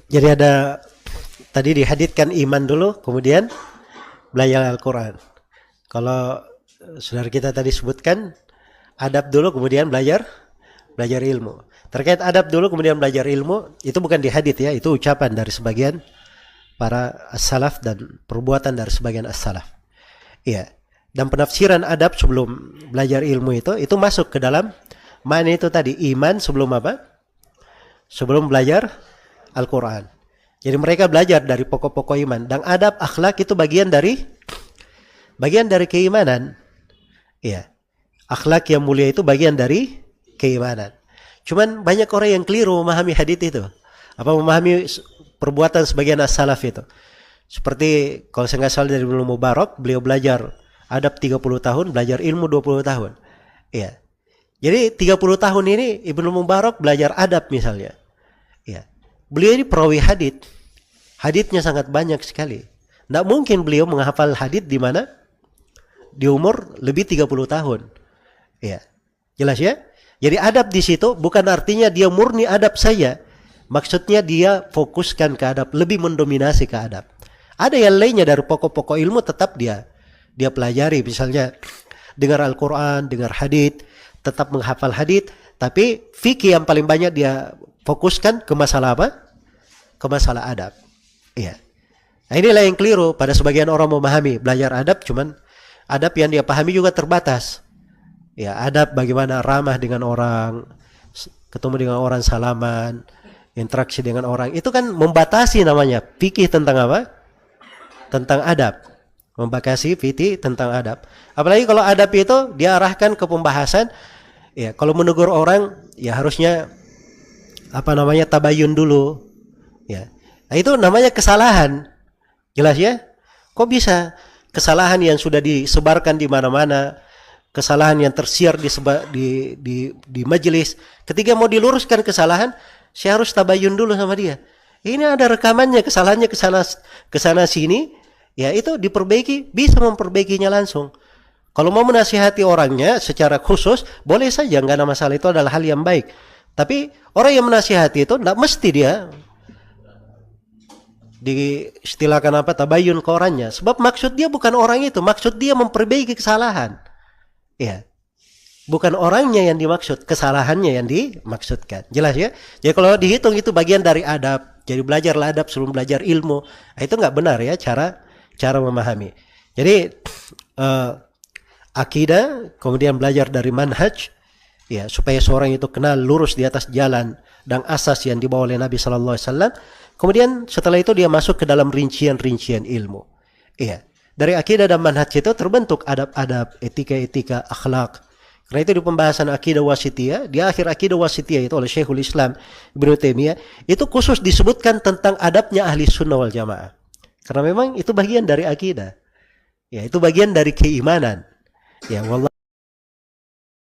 Jadi ada tadi dihaditkan iman dulu, kemudian belajar Al-Quran. Kalau saudara kita tadi sebutkan adab dulu, kemudian belajar ilmu. Terkait adab dulu, kemudian belajar ilmu, itu bukan di hadits ya, itu ucapan dari sebagian para as-salaf dan perbuatan dari sebagian as-salaf. Iya. Dan penafsiran adab sebelum belajar ilmu itu masuk ke dalam mana itu tadi, iman sebelum apa? Sebelum belajar Al-Quran. Jadi mereka belajar dari pokok-pokok iman, dan adab akhlak itu bagian dari keimanan. Iya. Akhlak yang mulia itu bagian dari keimanan. Cuman banyak orang yang keliru memahami hadits itu. Apa memahami perbuatan sebagian as-salaf itu. Seperti kalau saya nggak salah dari Ibnu Mubarak, beliau belajar adab 30 tahun, belajar ilmu 20 tahun. Iya. Jadi 30 tahun ini Ibnu Mubarak belajar adab misalnya. Iya. Beliau ini perawi hadits. Haditsnya sangat banyak sekali. Nggak mungkin beliau menghafal hadits di mana? Di umur lebih 30 tahun. Iya. Jelas ya? Jadi adab di situ bukan artinya dia murni adab saja. Maksudnya dia fokuskan ke adab, lebih mendominasi ke adab. Ada yang lainnya dari pokok-pokok ilmu tetap dia pelajari, misalnya dengar Al-Quran, dengar hadits, tetap menghafal hadits, tapi fikih yang paling banyak dia fokuskan ke masalah apa? Ke masalah adab. Iya. Nah, inilah yang keliru pada sebagian orang memahami belajar adab, cuman adab yang dia pahami juga terbatas. Ya, adab bagaimana ramah dengan orang, ketemu dengan orang salaman, interaksi dengan orang. Itu kan membatasi namanya fikih tentang apa? Tentang adab. Membatasi fikih tentang adab. Apalagi kalau adab itu diarahkan ke pembahasan, ya kalau menegur orang, ya harusnya tabayun dulu. Ya. Nah, itu namanya kesalahan. Jelas ya? Kok bisa kesalahan yang sudah disebarkan di mana-mana, kesalahan yang tersiar di majelis, ketika mau diluruskan kesalahan, saya harus tabayun dulu sama dia. Ini ada rekamannya, kesalahannya kesana sini, ya itu diperbaiki, bisa memperbaikinya langsung. Kalau mau menasihati orangnya secara khusus, boleh saja, nggak ada masalah, itu adalah hal yang baik. Tapi orang yang menasihati itu nggak mesti dia diistilahkan tabayun ke orangnya, sebab maksud dia bukan orang itu, maksud dia memperbaiki kesalahan. Ya, bukan orangnya yang dimaksud, kesalahannya yang dimaksudkan. Jelas ya? Jadi kalau dihitung itu bagian dari adab. Jadi belajarlah adab sebelum belajar ilmu. Nah, itu nggak benar ya cara memahami. Jadi akidah, kemudian belajar dari manhaj, ya supaya seorang itu kenal lurus di atas jalan dan asas yang dibawa oleh Nabi Sallallahu Alaihi Wasallam. Kemudian setelah itu dia masuk ke dalam rincian-rincian ilmu. Iya. Dari akidah dan manhaj itu terbentuk adab-adab, etika-etika, akhlak. Karena itu di pembahasan akidah wasitiyah, di akhir akidah wasitiyah itu oleh Syekhul Islam Ibnu Taimiyah, itu khusus disebutkan tentang adabnya ahli sunnah wal jamaah. Karena memang itu bagian dari akidah. Ya, itu bagian dari keimanan. Ya, wallah.